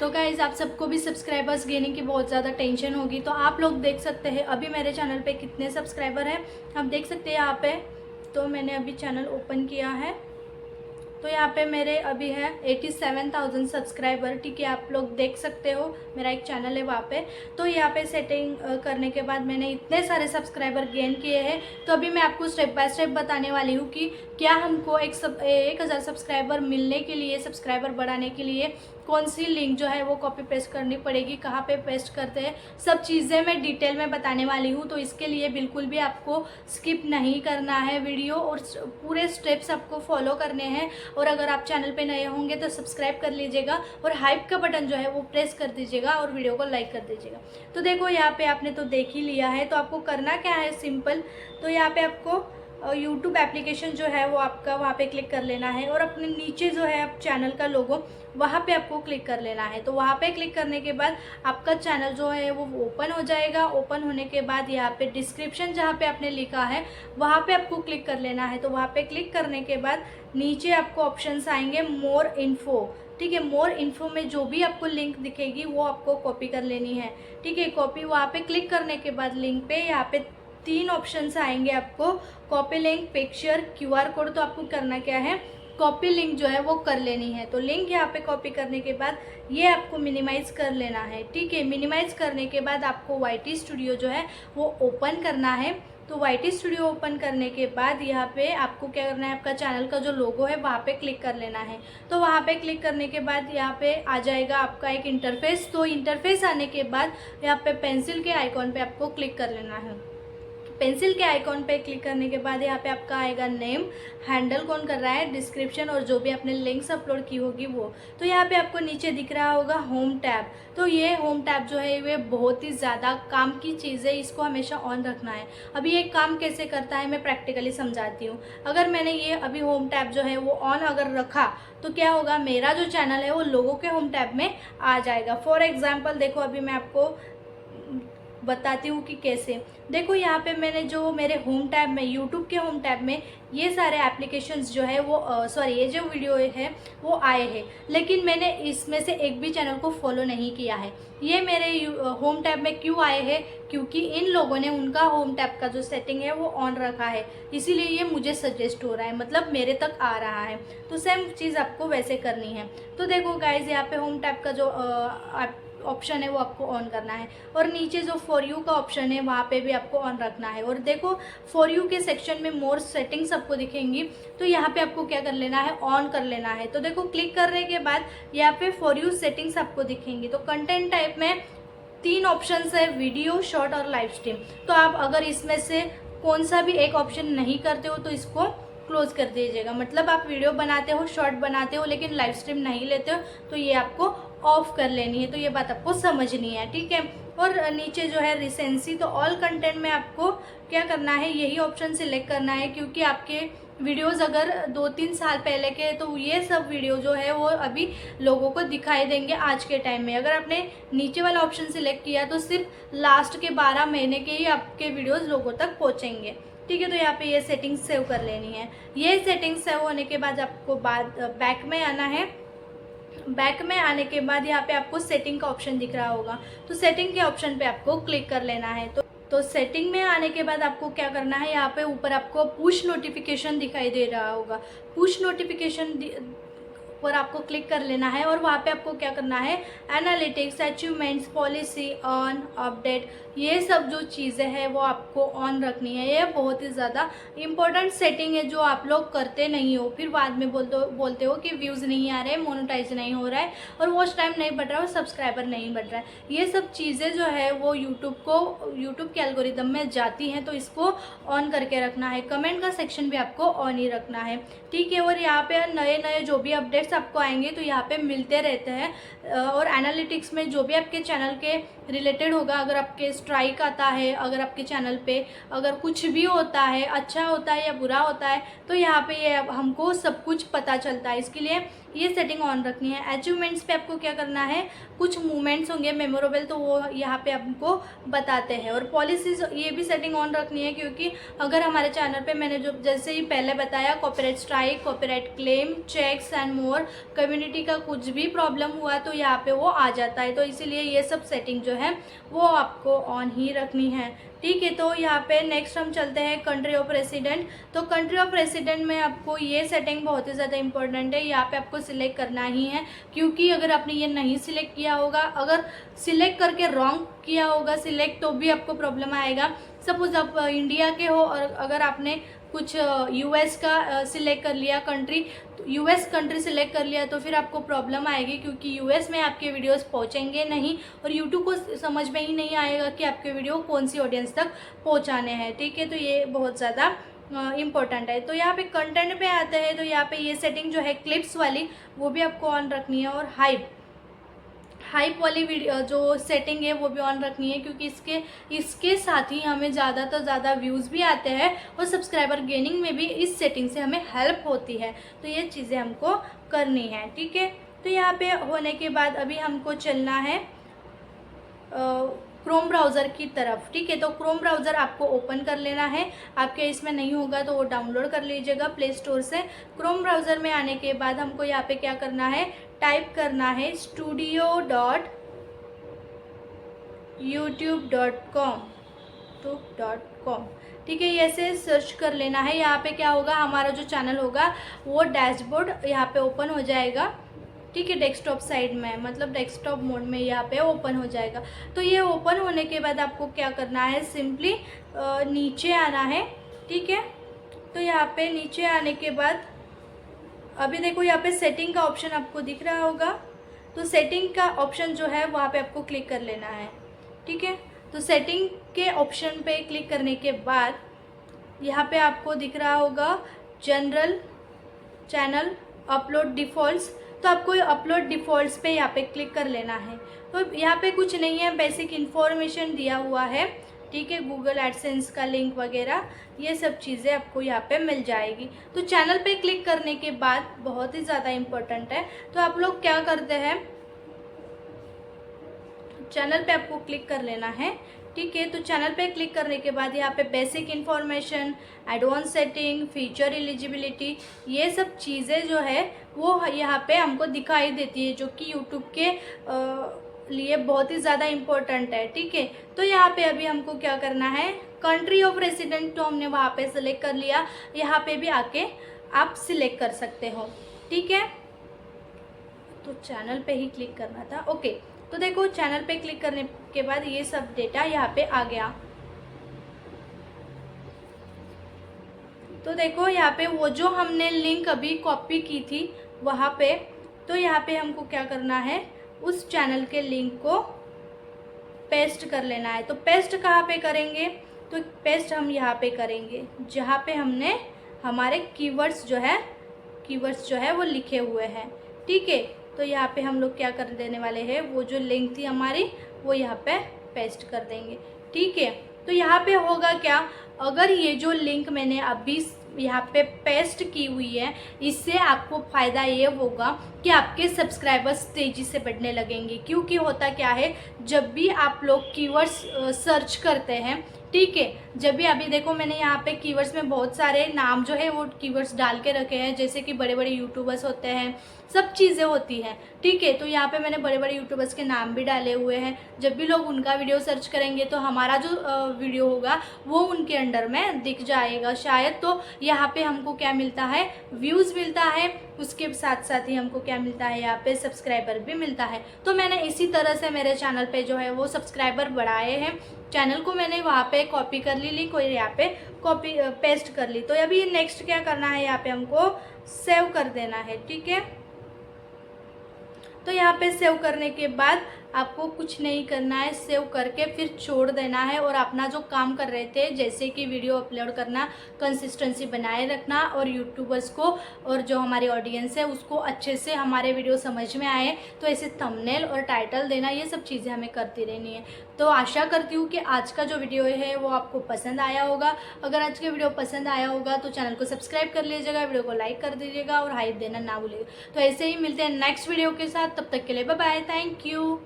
तो गाइज़ आप सबको भी सब्सक्राइबर्स गेनिंग की बहुत ज़्यादा टेंशन होगी। तो आप लोग देख सकते हैं अभी मेरे चैनल पे कितने सब्सक्राइबर हैं। आप देख सकते हैं यहाँ पे। तो मैंने अभी चैनल ओपन किया है तो यहाँ पे मेरे अभी है 87,000 सब्सक्राइबर। ठीक है, आप लोग देख सकते हो मेरा एक चैनल है वहाँ पे। तो यहाँ पे सेटिंग करने के बाद मैंने इतने सारे सब्सक्राइबर गेन किए हैं। तो अभी मैं आपको स्टेप बाय स्टेप बताने वाली हूँ कि क्या हमको 1,000 सब्सक्राइबर मिलने के लिए, सब्सक्राइबर बढ़ाने के लिए कौन सी लिंक जो है वो कॉपी पेस्ट करनी पड़ेगी, कहाँ पे पेस्ट करते हैं, सब चीज़ें मैं डिटेल में बताने वाली हूँ। तो इसके लिए बिल्कुल भी आपको स्किप नहीं करना है वीडियो, और पूरे स्टेप्स आपको फॉलो करने हैं। और अगर आप चैनल पे नए होंगे तो सब्सक्राइब कर लीजिएगा और हाइप का बटन जो है वो प्रेस कर दीजिएगा और वीडियो को लाइक कर दीजिएगा। तो देखो यहाँ पे आपने तो देख ही लिया है। तो आपको करना क्या है, सिंपल। तो यहाँ पे आपको यूट्यूब एप्लीकेशन जो है वो आपका वहाँ पे क्लिक कर लेना है, और अपने नीचे जो है आप चैनल का लोगो वहाँ पे आपको क्लिक कर लेना है। तो वहाँ पे क्लिक करने के बाद आपका चैनल जो है वो ओपन हो जाएगा। ओपन होने के बाद यहाँ पे डिस्क्रिप्शन जहाँ पे आपने लिखा है वहाँ पे आपको क्लिक कर लेना है। तो वहाँ पे क्लिक करने के बाद नीचे आपको ऑप्शंस आएंगे मोर इन्फो। ठीक है, मोर इन्फो में जो भी आपको लिंक दिखेगी वो आपको कॉपी कर लेनी है। ठीक है, कॉपी वहाँ पे क्लिक करने के बाद लिंक पे यहाँ पे 3 ऑप्शंस आएंगे आपको, copy link, picture, QR code. तो आपको करना क्या है, कॉपी लिंक जो है वो कर लेनी है। तो लिंक यहाँ पे कॉपी करने के बाद ये आपको मिनिमाइज़ कर लेना है। ठीक है, मिनिमाइज़ करने के बाद आपको YT स्टूडियो जो है वो ओपन करना है। तो YT स्टूडियो ओपन करने के बाद यहाँ पे आपको क्या करना है, आपका चैनल का जो लोगो है वहाँ पे क्लिक कर लेना है। तो वहाँ पे क्लिक करने के बाद यहाँ पे आ जाएगा आपका एक इंटरफेस। तो इंटरफेस आने के बाद यहाँ पे पेंसिल के आइकॉन पे आपको क्लिक कर लेना है। पेंसिल के आइकॉन पे क्लिक करने के बाद यहाँ पे आपका आएगा नेम, हैंडल कौन कर रहा है, डिस्क्रिप्शन, और जो भी आपने लिंक्स अपलोड की होगी वो। तो यहाँ पे आपको नीचे दिख रहा होगा होम टैब। तो ये होम टैब जो है ये बहुत ही ज़्यादा काम की चीज़ है, इसको हमेशा ऑन रखना है। अभी ये काम कैसे करता है मैं प्रैक्टिकली समझाती हूँ। अगर मैंने ये अभी होम टैब जो है वो ऑन अगर रखा तो क्या होगा, मेरा जो चैनल है वो लोगों के होम टैब में आ जाएगा। फॉर एग्जाम्पल देखो, अभी मैं आपको बताती हूँ कि कैसे। देखो यहाँ पे मैंने जो मेरे होम टैब में, यूट्यूब के होम टैब में ये सारे एप्लीकेशंस जो है वो ये जो वीडियो है वो आए हैं, लेकिन मैंने इसमें से एक भी चैनल को फॉलो नहीं किया है। ये मेरे होम टैब में क्यों आए हैं, क्योंकि इन लोगों ने उनका होम टैब का जो सेटिंग है वो ऑन रखा है, इसीलिए ये मुझे सजेस्ट हो रहा है, मतलब मेरे तक आ रहा है। तो सेम चीज़ आपको वैसे करनी है। तो देखो गाइज, यहाँ पे होम टैब का जो ऑप्शन है वो आपको ऑन करना है, और नीचे जो फॉर यू का ऑप्शन है वहाँ पे भी आपको ऑन रखना है। और देखो फॉर यू के सेक्शन में मोर सेटिंग्स आपको दिखेंगी, तो यहाँ पे आपको क्या कर लेना है, ऑन कर लेना है। तो देखो क्लिक करने के बाद यहाँ पे फॉर यू सेटिंग्स आपको दिखेंगी। तो कंटेंट टाइप में 3 ऑप्शंस है, वीडियो, शॉर्ट और लाइव स्ट्रीम। तो आप अगर इसमें से कौन सा भी एक ऑप्शन नहीं करते हो तो इसको क्लोज कर दीजिएगा। मतलब आप वीडियो बनाते हो, शॉर्ट बनाते हो, लेकिन लाइव स्ट्रीम नहीं लेते हो, तो ये आपको ऑफ कर लेनी है। तो ये बात आपको समझनी है, ठीक है। और नीचे जो है रिसेंसी, तो ऑल कंटेंट में आपको क्या करना है, यही ऑप्शन सिलेक्ट करना है, क्योंकि आपके वीडियोस अगर 2-3 साल पहले के, तो ये सब वीडियो जो है वो अभी लोगों को दिखाई देंगे आज के टाइम में। अगर आपने नीचे वाला ऑप्शन सिलेक्ट किया तो सिर्फ लास्ट के 12 महीने के ही आपके वीडियोस लोगों तक पहुँचेंगे। ठीक है, तो यहाँ पे ये सेटिंग्स सेव कर लेनी है। ये सेटिंग्स सेव होने के बाद आपको बैक में आना है। बैक में आने के बाद यहाँ पे आपको सेटिंग का ऑप्शन दिख रहा होगा, तो सेटिंग के ऑप्शन पे आपको क्लिक कर लेना है। तो सेटिंग में आने के बाद आपको क्या करना है, यहाँ पे ऊपर आपको पुश नोटिफिकेशन दिखाई दे रहा होगा। पुश नोटिफिकेशन पर आपको क्लिक कर लेना है, और वहाँ पे आपको क्या करना है, analytics, achievements, policy, on, update, ये सब जो चीज़ें हैं वो आपको ऑन रखनी है। ये बहुत ही ज़्यादा इम्पोर्टेंट सेटिंग है जो आप लोग करते नहीं हो, फिर बाद में बोलते हो कि व्यूज़ नहीं आ रहे, मोनेटाइज नहीं हो रहा है, और वॉच टाइम नहीं बढ़ रहा है, और सब्सक्राइबर नहीं बढ़ रहा है। ये सब चीज़ें जो है वो यूट्यूब के एल्गोरिदम में जाती हैं, तो इसको ऑन करके रखना है। कमेंट का सेक्शन भी आपको ऑन ही रखना है, ठीक है। और यहाँ पे नए नए जो भी अपडेट्स आपको आएंगे तो यहाँ पे मिलते रहते हैं। और एनालिटिक्स में जो भी आपके चैनल के रिलेटेड होगा, अगर आपके स्ट्राइक आता है, अगर आपके चैनल पे अगर कुछ भी होता है, अच्छा होता है या बुरा होता है, तो यहाँ पे ये हमको सब कुछ पता चलता है। इसके लिए ये सेटिंग ऑन रखनी है। अचीवमेंट्स पे आपको क्या करना है, कुछ मूवमेंट्स होंगे मेमोरेबल, तो वो यहाँ पे आपको बताते हैं। और पॉलिसीज़ ये भी सेटिंग ऑन रखनी है, क्योंकि अगर हमारे चैनल पे मैंने जो जैसे ही पहले बताया, copyright strike, copyright claim, checks and more, community का कुछ भी प्रॉब्लम हुआ तो यहाँ पे वो आ जाता है। तो इसीलिए ये सब सेटिंग जो है वो आपको ऑन ही रखनी है, ठीक है। तो यहाँ पे नेक्स्ट हम चलते हैं कंट्री ऑफ रेसिडेंट। तो कंट्री ऑफ रेसिडेंट में आपको ये सेटिंग बहुत ही ज़्यादा इंपॉर्टेंट है, यहाँ पे आपको सिलेक्ट करना ही है, क्योंकि अगर आपने ये नहीं सिलेक्ट किया होगा, अगर सिलेक्ट करके रॉन्ग किया होगा सिलेक्ट, तो भी आपको प्रॉब्लम आएगा। सपोज आप इंडिया के हो और अगर आपने कुछ यूएस का सिलेक्ट कर लिया कंट्री, यूएस कंट्री सिलेक्ट कर लिया, तो फिर आपको प्रॉब्लम आएगी, क्योंकि यूएस में आपके वीडियोस पहुंचेंगे नहीं और यूट्यूब को समझ में ही नहीं आएगा कि आपके वीडियो कौन सी ऑडियंस तक पहुंचाने हैं, ठीक है। तो ये बहुत ज़्यादा इम्पोर्टेंट है। तो यहाँ पे कंटेंट पे आते हैं, तो यहाँ पे ये सेटिंग जो है क्लिप्स वाली, वो भी आपको ऑन रखनी है। और हाइप वाली वीडियो जो सेटिंग है वो भी ऑन रखनी है, क्योंकि इसके साथ ही हमें ज़्यादा तो ज़्यादा व्यूज़ भी आते हैं और सब्सक्राइबर गेनिंग में भी इस सेटिंग से हमें हेल्प होती है। तो ये चीज़ें हमको करनी है, ठीक है। तो यहाँ पे होने के बाद अभी हमको चलना है क्रोम ब्राउज़र की तरफ, ठीक है। तो क्रोम ब्राउज़र आपको ओपन कर लेना है, आपके इसमें नहीं होगा तो वो डाउनलोड कर लीजिएगा प्ले स्टोर से। क्रोम ब्राउज़र में आने के बाद हमको यहाँ पे क्या करना है, टाइप करना है studio.youtube.com, ठीक है। ये ऐसे सर्च कर लेना है। यहाँ पे क्या होगा, हमारा जो चैनल होगा वो डैशबोर्ड यहाँ पे ओपन हो जाएगा, ठीक है। डेस्कटॉप साइड में, मतलब डेस्कटॉप मोड में यहाँ पे ओपन हो जाएगा। तो ये ओपन होने के बाद आपको क्या करना है, सिंपली नीचे आना है, ठीक है। तो यहाँ पे नीचे आने के बाद अभी देखो यहाँ पे सेटिंग का ऑप्शन आपको दिख रहा होगा, तो सेटिंग का ऑप्शन जो है वहाँ पे आपको क्लिक कर लेना है, ठीक है। तो सेटिंग के ऑप्शन पे क्लिक करने के बाद यहाँ पे आपको दिख रहा होगा जनरल चैनल अपलोड डिफ़ॉल्ट्स, तो आपको अपलोड डिफ़ॉल्ट्स पे यहाँ पे क्लिक कर लेना है। तो यहाँ पे कुछ नहीं है, बेसिक इन्फॉर्मेशन दिया हुआ है, ठीक है। गूगल एडसेंस का लिंक वगैरह ये सब चीज़ें आपको यहाँ पे मिल जाएगी। तो चैनल पे क्लिक करने के बाद बहुत ही ज़्यादा इम्पोर्टेंट है, तो आप लोग क्या करते हैं, चैनल पे आपको क्लिक कर लेना है, ठीक है। तो चैनल पे क्लिक करने के बाद यहाँ पे basic information, advance setting, feature eligibility, ये सब चीज़ें जो है वो यहाँ पे हमको दिखाई देती है, जो कि यूट्यूब के लिए बहुत ही ज़्यादा इम्पोर्टेंट है, ठीक है। तो यहाँ पे अभी हमको क्या करना है, कंट्री ऑफ रेसिडेंट तो हमने वहाँ पे सिलेक्ट कर लिया, यहाँ पे भी आके आप सिलेक्ट कर सकते हो, ठीक है। तो चैनल पे ही क्लिक करना था, ओके। तो देखो चैनल पे क्लिक करने के बाद ये सब डेटा यहाँ पे आ गया। तो देखो यहाँ पे वो जो हमने लिंक अभी कॉपी की थी वहाँ पे, तो यहाँ पे हमको क्या करना है, उस चैनल के लिंक को पेस्ट कर लेना है। तो पेस्ट कहाँ पे करेंगे, तो पेस्ट हम यहाँ पे करेंगे जहाँ पे हमने हमारे कीवर्ड्स जो है वो लिखे हुए हैं, ठीक है। तो यहाँ पे हम लोग क्या कर देने वाले हैं, वो जो लिंक थी हमारी वो यहाँ पे पेस्ट कर देंगे, ठीक है। तो यहाँ पे होगा क्या, अगर ये जो लिंक मैंने अभी यहाँ पे पेस्ट की हुई है, इससे आपको फ़ायदा ये होगा कि आपके सब्सक्राइबर्स तेज़ी से बढ़ने लगेंगे। क्योंकि होता क्या है, जब भी आप लोग कीवर्ड्स सर्च करते हैं, ठीक है, जब भी अभी देखो मैंने यहाँ पे कीवर्ड्स में बहुत सारे नाम जो है वो कीवर्ड्स डाल के रखे हैं, जैसे कि बड़े बड़े यूट्यूबर्स होते हैं, सब चीज़ें होती हैं, ठीक है। तो यहाँ पे मैंने बड़े बड़े यूट्यूबर्स के नाम भी डाले हुए हैं। जब भी लोग उनका वीडियो सर्च करेंगे तो हमारा जो वीडियो होगा वो उनके अंडर में दिख जाएगा शायद। तो यहाँ पे हमको क्या मिलता है, व्यूज़ मिलता है, उसके साथ साथ ही हमको क्या मिलता है, यहाँ पे सब्सक्राइबर भी मिलता है। तो मैंने इसी तरह से मेरे चैनल पे जो है वो सब्सक्राइबर बढ़ाए हैं। चैनल को मैंने वहाँ पे कॉपी कर ली, कोई यहाँ पे कॉपी पेस्ट कर ली। तो अभी नेक्स्ट क्या करना है, यहाँ पे हमको सेव कर देना है, ठीक है। तो यहाँ पे सेव करने के बाद आपको कुछ नहीं करना है, सेव करके फिर छोड़ देना है और अपना जो काम कर रहे थे जैसे कि वीडियो अपलोड करना, कंसिस्टेंसी बनाए रखना और यूट्यूबर्स को और जो हमारी ऑडियंस है उसको अच्छे से हमारे वीडियो समझ में आए तो ऐसे थंबनेल और टाइटल देना, ये सब चीज़ें हमें करती रहनी है। तो आशा करती हूँ कि आज का जो वीडियो है वो आपको पसंद आया होगा। अगर आज का वीडियो पसंद आया होगा तो चैनल को सब्सक्राइब कर लीजिएगा, वीडियो को लाइक कर दीजिएगा और हाइप देना ना भूलिएगा। तो ऐसे ही मिलते हैं नेक्स्ट वीडियो के साथ, तब तक के लिए बाय बाय, थैंक यू।